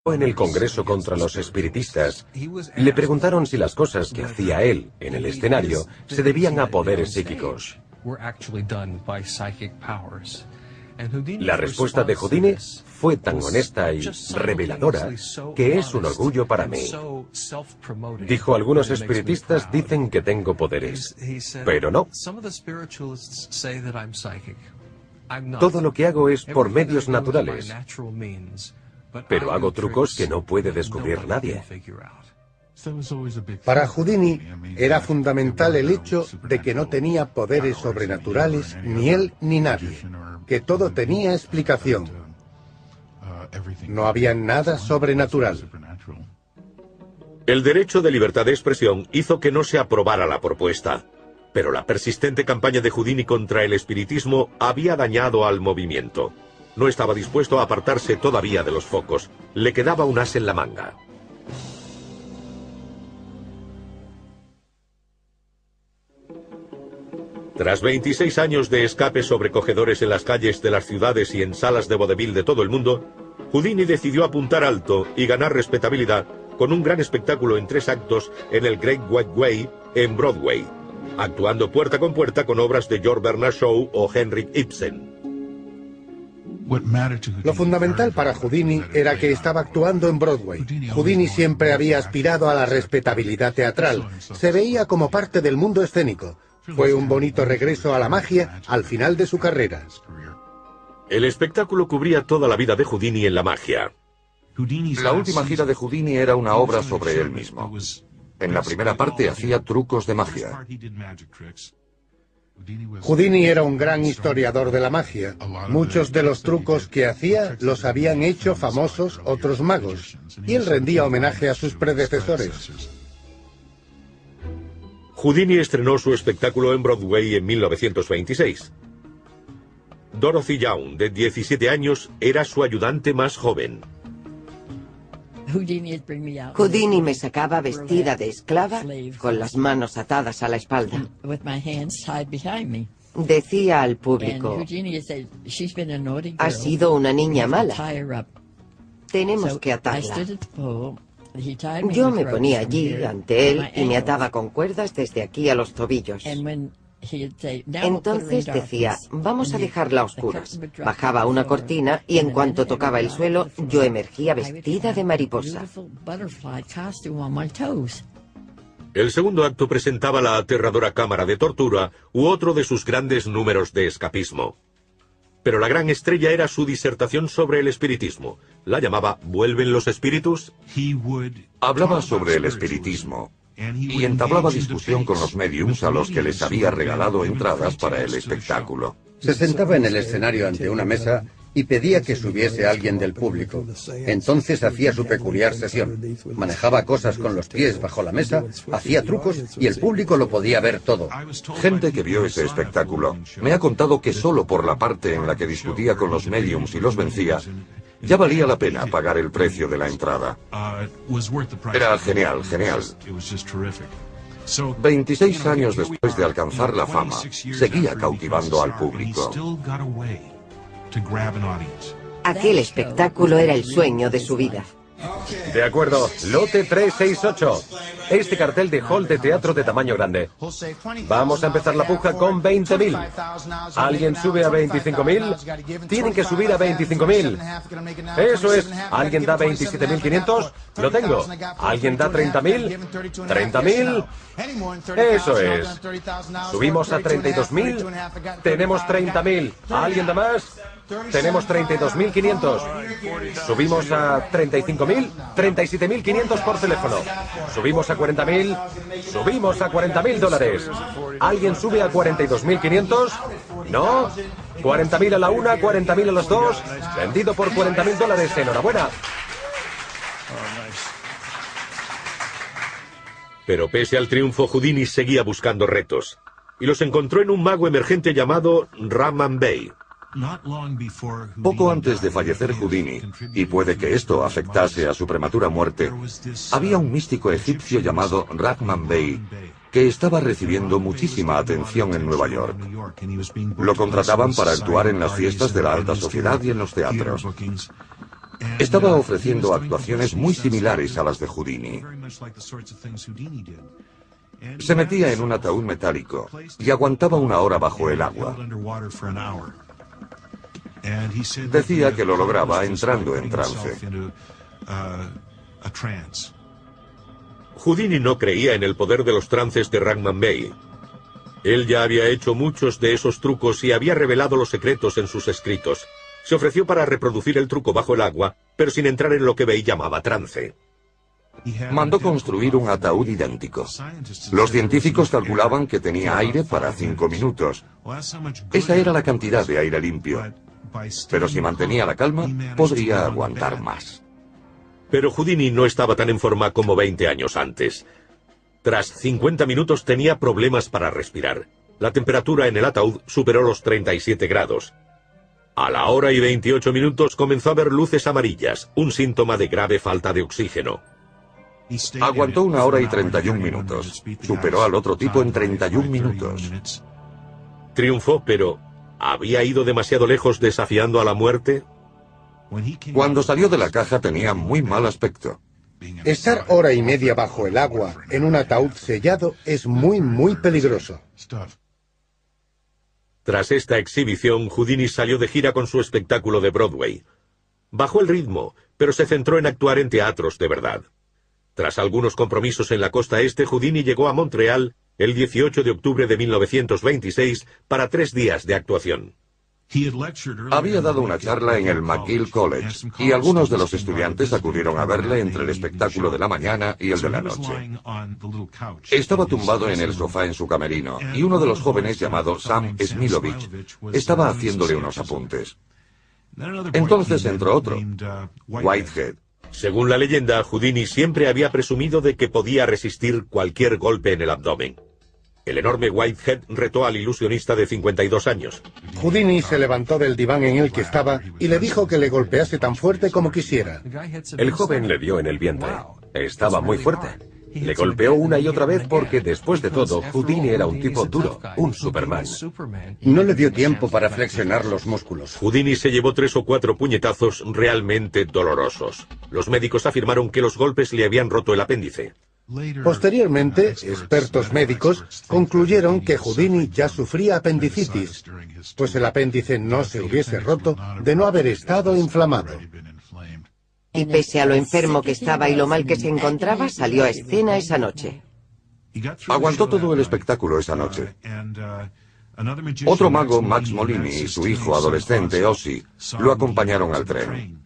En el Congreso contra los espiritistas, le preguntaron si las cosas que hacía él en el escenario se debían a poderes psíquicos. La respuesta de Houdini fue tan honesta y reveladora que es un orgullo para mí. Dijo: algunos espiritistas dicen que tengo poderes, pero no. Todo lo que hago es por medios naturales, pero hago trucos que no puede descubrir nadie. Para Houdini era fundamental el hecho de que no tenía poderes sobrenaturales, ni él ni nadie, que todo tenía explicación. No había nada sobrenatural. El derecho de libertad de expresión hizo que no se aprobara la propuesta, pero la persistente campaña de Houdini contra el espiritismo había dañado al movimiento. No estaba dispuesto a apartarse todavía de los focos. Le quedaba un as en la manga. Tras 26 años de escapes sobrecogedores en las calles de las ciudades y en salas de vodevil de todo el mundo, Houdini decidió apuntar alto y ganar respetabilidad con un gran espectáculo en 3 actos en el Great White Way en Broadway, actuando puerta con puerta con obras de George Bernard Shaw o Henrik Ibsen. Lo fundamental para Houdini era que estaba actuando en Broadway. Houdini siempre había aspirado a la respetabilidad teatral. Se veía como parte del mundo escénico. Fue un bonito regreso a la magia al final de su carrera. El espectáculo cubría toda la vida de Houdini en la magia. La última gira de Houdini era una obra sobre él mismo. En la primera parte hacía trucos de magia. Houdini era un gran historiador de la magia. Muchos de los trucos que hacía los habían hecho famosos otros magos, y él rendía homenaje a sus predecesores. Houdini estrenó su espectáculo en Broadway en 1926. Dorothy Young, de 17 años, era su ayudante más joven. Houdini me sacaba vestida de esclava, con las manos atadas a la espalda. Decía al público: ha sido una niña mala. Tenemos que atarla. Yo me ponía allí ante él y me ataba con cuerdas desde aquí a los tobillos. Entonces decía: vamos a dejarla a oscuras. Bajaba una cortina y en cuanto tocaba el suelo, yo emergía vestida de mariposa. El segundo acto presentaba la aterradora cámara de tortura u otro de sus grandes números de escapismo. Pero la gran estrella era su disertación sobre el espiritismo. La llamaba ¿Vuelven los espíritus? Hablaba sobre el espiritismo y entablaba discusión con los médiums a los que les había regalado entradas para el espectáculo. Se sentaba en el escenario ante una mesa y pedía que subiese alguien del público. Entonces hacía su peculiar sesión. Manejaba cosas con los pies bajo la mesa, hacía trucos y el público lo podía ver todo. Gente que vio ese espectáculo me ha contado que solo por la parte en la que discutía con los médiums y los vencía, ya valía la pena pagar el precio de la entrada. Era genial, genial. 26 años después de alcanzar la fama, seguía cautivando al público. Aquel espectáculo era el sueño de su vida. De acuerdo, lote 368. Este cartel de hall de teatro de tamaño grande. Vamos a empezar la puja con 20.000. ¿Alguien sube a 25.000? Tienen que subir a 25.000. Eso es. ¿Alguien da 27.500? Lo tengo. ¿Alguien da 30.000? 30.000. Eso es. Subimos a 32.000. Tenemos 30.000. ¿Alguien da más? Tenemos 32.500. Subimos a 35.000, 37.500 por teléfono. Subimos a 40.000. Subimos a $40.000. ¿Alguien sube a 42.500? ¿No? 40.000 a la una, 40.000 a las dos. Vendido por $40.000. Enhorabuena. Pero pese al triunfo, Houdini seguía buscando retos. Y los encontró en un mago emergente llamado Rahman Bey. Poco antes de fallecer Houdini, y puede que esto afectase a su prematura muerte, había un místico egipcio llamado Rahman Bey, que estaba recibiendo muchísima atención en Nueva York. Lo contrataban para actuar en las fiestas de la alta sociedad y en los teatros. Estaba ofreciendo actuaciones muy similares a las de Houdini. Se metía en un ataúd metálico y aguantaba 1 hora bajo el agua. Decía que lo lograba entrando en trance. Houdini no creía en el poder de los trances de Rachman Bey. Él ya había hecho muchos de esos trucos y había revelado los secretos en sus escritos. Se ofreció para reproducir el truco bajo el agua, pero sin entrar en lo que Bey llamaba trance. Mandó construir un ataúd idéntico. Los científicos calculaban que tenía aire para 5 minutos. Esa era la cantidad de aire limpio. Pero si mantenía la calma, podría aguantar más. Pero Houdini no estaba tan en forma como 20 años antes. Tras 50 minutos tenía problemas para respirar. La temperatura en el ataúd superó los 37 grados. A la hora y 28 minutos comenzó a ver luces amarillas, un síntoma de grave falta de oxígeno. Aguantó 1 hora y 31 minutos. Superó al otro tipo en 31 minutos. Triunfó, pero ¿había ido demasiado lejos desafiando a la muerte? Cuando salió de la caja tenía muy mal aspecto. Estar 1 hora y media bajo el agua en un ataúd sellado es muy peligroso. Tras esta exhibición, Houdini salió de gira con su espectáculo de Broadway. Bajó el ritmo, pero se centró en actuar en teatros de verdad. Tras algunos compromisos en la costa este, Houdini llegó a Montreal el 18 de octubre de 1926 para 3 días de actuación. Había dado una charla en el McGill College y algunos de los estudiantes acudieron a verle entre el espectáculo de la mañana y el de la noche. Estaba tumbado en el sofá en su camerino y uno de los jóvenes, llamado Sam Smilovich, estaba haciéndole unos apuntes. Entonces entró otro, Whitehead. Según la leyenda, Houdini siempre había presumido de que podía resistir cualquier golpe en el abdomen. El enorme Whitehead retó al ilusionista de 52 años. Houdini se levantó del diván en el que estaba y le dijo que le golpease tan fuerte como quisiera. El joven le dio en el vientre. Estaba muy fuerte. Le golpeó una y otra vez porque, después de todo, Houdini era un tipo duro, un Superman. No le dio tiempo para flexionar los músculos. Houdini se llevó 3 o 4 puñetazos realmente dolorosos. Los médicos afirmaron que los golpes le habían roto el apéndice. Posteriormente, expertos médicos concluyeron que Houdini ya sufría apendicitis, pues el apéndice no se hubiese roto de no haber estado inflamado. Y pese a lo enfermo que estaba y lo mal que se encontraba, salió a escena esa noche. Aguantó todo el espectáculo esa noche. Otro mago, Max Molini, y su hijo adolescente, Ozzy, lo acompañaron al tren.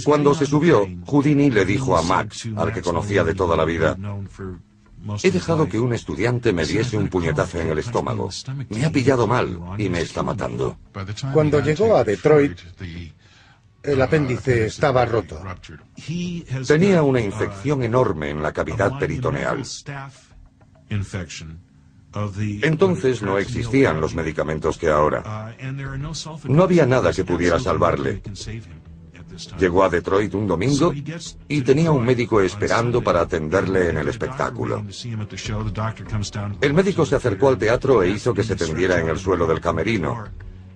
Cuando se subió, Houdini le dijo a Max, al que conocía de toda la vida: he dejado que un estudiante me diese un puñetazo en el estómago. Me ha pillado mal y me está matando. Cuando llegó a Detroit, el apéndice estaba roto. Tenía una infección enorme en la cavidad peritoneal. Entonces no existían los medicamentos que ahora. No había nada que pudiera salvarle. Llegó a Detroit un domingo y tenía un médico esperando para atenderle en el espectáculo. El médico se acercó al teatro e hizo que se tendiera en el suelo del camerino.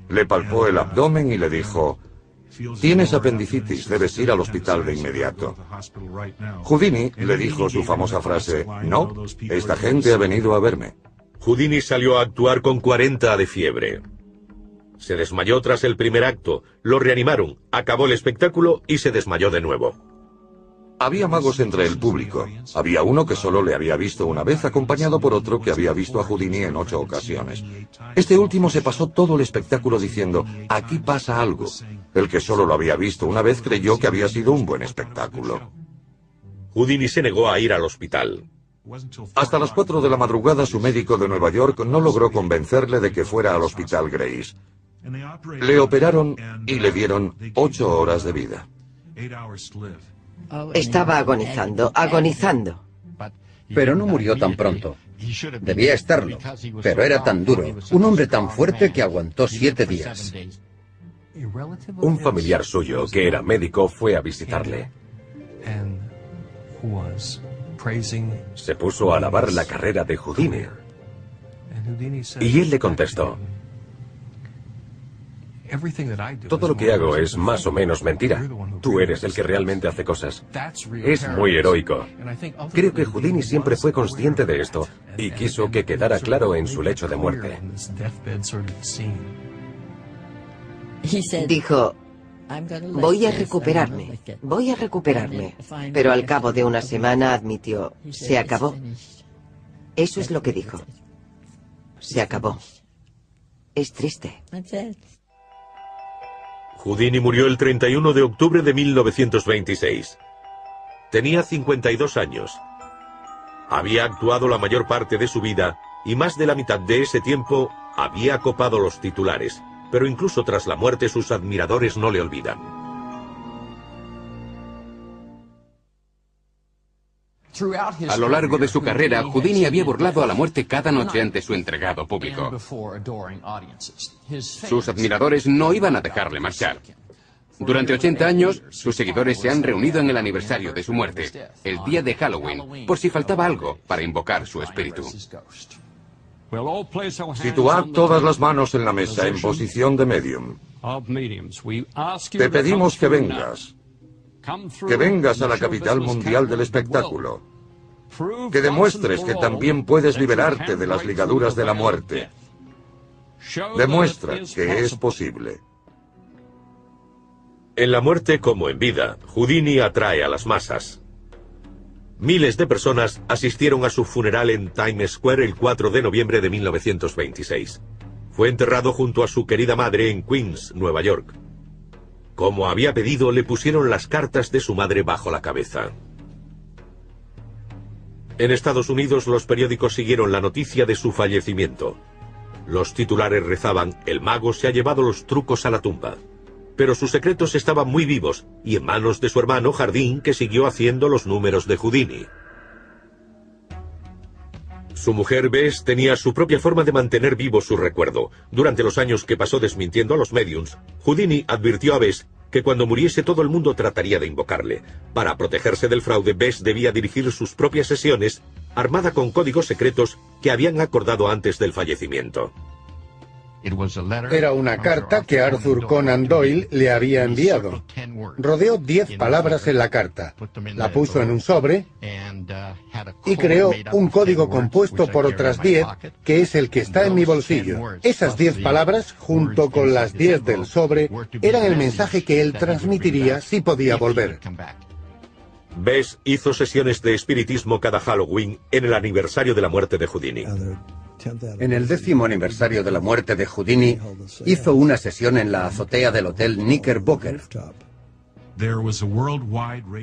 Le palpó el abdomen y le dijo: tienes apendicitis, debes ir al hospital de inmediato. Houdini le dijo su famosa frase: no, esta gente ha venido a verme. Houdini salió a actuar con 40 de fiebre. Se desmayó tras el primer acto, lo reanimaron, acabó el espectáculo y se desmayó de nuevo. Había magos entre el público. Había uno que solo le había visto una vez, acompañado por otro que había visto a Houdini en 8 ocasiones. Este último se pasó todo el espectáculo diciendo: aquí pasa algo. El que solo lo había visto una vez creyó que había sido un buen espectáculo. Houdini se negó a ir al hospital. Hasta las 4 de la madrugada su médico de Nueva York no logró convencerle de que fuera al hospital Grace. Le operaron y le dieron 8 horas de vida. Estaba agonizando, agonizando. Pero no murió tan pronto. Debía estarlo, pero era tan duro, un hombre tan fuerte que aguantó 7 días. Un familiar suyo, que era médico, fue a visitarle. Se puso a alabar la carrera de Houdini. Y él le contestó: Todo lo que hago es más o menos mentira. Tú eres el que realmente hace cosas. Es muy heroico. Creo que Houdini siempre fue consciente de esto y quiso que quedara claro en su lecho de muerte. Dijo, voy a recuperarme. Pero al cabo de una semana admitió, se acabó. Eso es lo que dijo. Se acabó. Es triste. Houdini murió el 31 de octubre de 1926. Tenía 52 años. Había actuado la mayor parte de su vida y más de la mitad de ese tiempo había copado los titulares, pero incluso tras la muerte sus admiradores no le olvidan. A lo largo de su carrera, Houdini había burlado a la muerte cada noche ante su entregado público. Sus admiradores no iban a dejarle marchar. Durante 80 años, sus seguidores se han reunido en el aniversario de su muerte, el día de Halloween, por si faltaba algo para invocar su espíritu. Situad todas las manos en la mesa en posición de medium. Te pedimos que vengas. Que vengas a la capital mundial del espectáculo. Que demuestres que también puedes liberarte de las ligaduras de la muerte. Demuestra que es posible. En la muerte como en vida, Houdini atrae a las masas. Miles de personas asistieron a su funeral en Times Square el 4 de noviembre de 1926. Fue enterrado junto a su querida madre en Queens, Nueva York. Como había pedido, le pusieron las cartas de su madre bajo la cabeza. En Estados Unidos, los periódicos siguieron la noticia de su fallecimiento. Los titulares rezaban, el mago se ha llevado los trucos a la tumba. Pero sus secretos estaban muy vivos y en manos de su hermano Jardín, que siguió haciendo los números de Houdini. Su mujer Bess tenía su propia forma de mantener vivo su recuerdo. Durante los años que pasó desmintiendo a los médiums, Houdini advirtió a Bess que cuando muriese todo el mundo trataría de invocarle. Para protegerse del fraude, Bess debía dirigir sus propias sesiones, armada con códigos secretos que habían acordado antes del fallecimiento. Era una carta que Arthur Conan Doyle le había enviado. Rodeó 10 palabras en la carta, la puso en un sobre y creó un código compuesto por otras 10, que es el que está en mi bolsillo. Esas 10 palabras, junto con las 10 del sobre, eran el mensaje que él transmitiría si podía volver. Bess hizo sesiones de espiritismo cada Halloween en el aniversario de la muerte de Houdini. En el 10º aniversario de la muerte de Houdini, hizo una sesión en la azotea del Hotel Knickerbocker.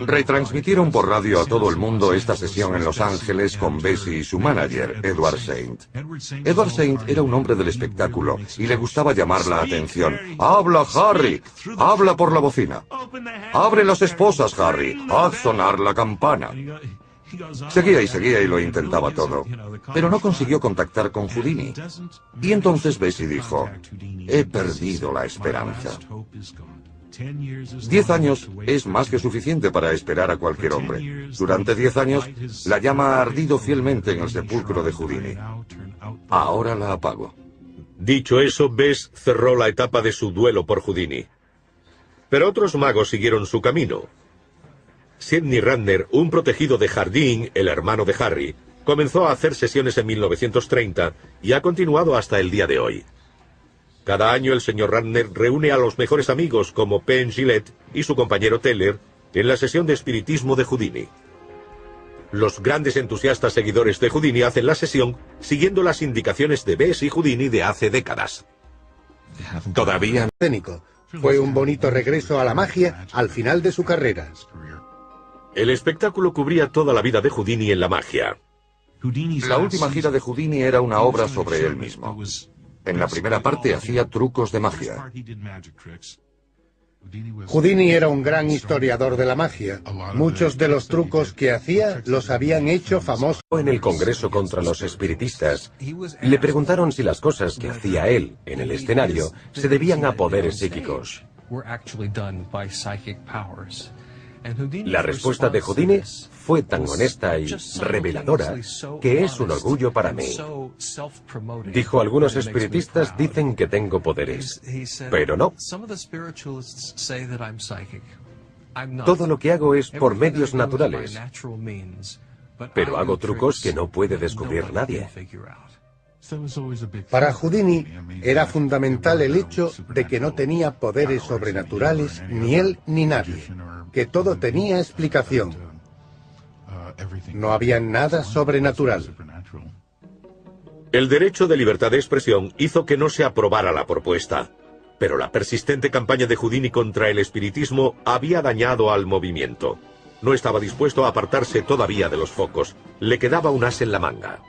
Retransmitieron por radio a todo el mundo esta sesión en Los Ángeles con Bessie y su manager, Edward Saint. Edward Saint era un hombre del espectáculo y le gustaba llamar la atención. ¡Habla, Harry! ¡Habla por la bocina! ¡Abre las esposas, Harry! ¡Haz sonar la campana! Seguía y lo intentaba todo, pero no consiguió contactar con Houdini. Y entonces Bessie dijo, he perdido la esperanza. 10 años es más que suficiente para esperar a cualquier hombre. Durante 10 años, la llama ha ardido fielmente en el sepulcro de Houdini. Ahora la apago. Dicho eso, Bess cerró la etapa de su duelo por Houdini. Pero otros magos siguieron su camino. Sidney Radner, un protegido de Jardín, el hermano de Harry, comenzó a hacer sesiones en 1930 y ha continuado hasta el día de hoy. Cada año el señor Radner reúne a los mejores amigos como Penn Jillette y su compañero Teller en la sesión de espiritismo de Houdini. Los grandes entusiastas seguidores de Houdini hacen la sesión siguiendo las indicaciones de Bess y Houdini de hace décadas. Todavía Escénico. Fue un bonito regreso a la magia al final de su carrera. El espectáculo cubría toda la vida de Houdini en la magia. La última gira de Houdini era una obra sobre él mismo. En la primera parte hacía trucos de magia. Houdini era un gran historiador de la magia. Muchos de los trucos que hacía los habían hecho famosos. en el Congreso contra los espiritistas, le preguntaron si las cosas que hacía él en el escenario se debían a poderes psíquicos. La respuesta de Houdini fue tan honesta y reveladora que es un orgullo para mí. Dijo: algunos espiritistas dicen que tengo poderes, pero no. Todo lo que hago es por medios naturales, pero hago trucos que no puede descubrir nadie. Para Houdini era fundamental el hecho de que no tenía poderes sobrenaturales ni él ni nadie, que todo tenía explicación. No había nada sobrenatural. El derecho de libertad de expresión hizo que no se aprobara la propuesta, pero la persistente campaña de Houdini contra el espiritismo había dañado al movimiento. No estaba dispuesto a apartarse todavía de los focos. Le quedaba un as en la manga.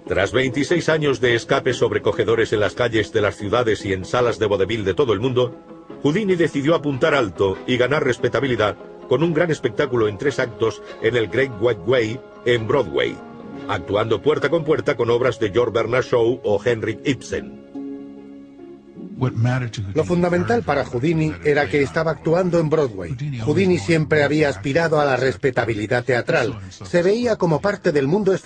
Tras 26 años de escapes sobrecogedores en las calles de las ciudades y en salas de vodevil de todo el mundo, Houdini decidió apuntar alto y ganar respetabilidad con un gran espectáculo en 3 actos en el Great White Way en Broadway, actuando puerta con puerta con obras de George Bernard Shaw o Henrik Ibsen. Lo fundamental para Houdini era que estaba actuando en Broadway. Houdini siempre había aspirado a la respetabilidad teatral. Se veía como parte del mundo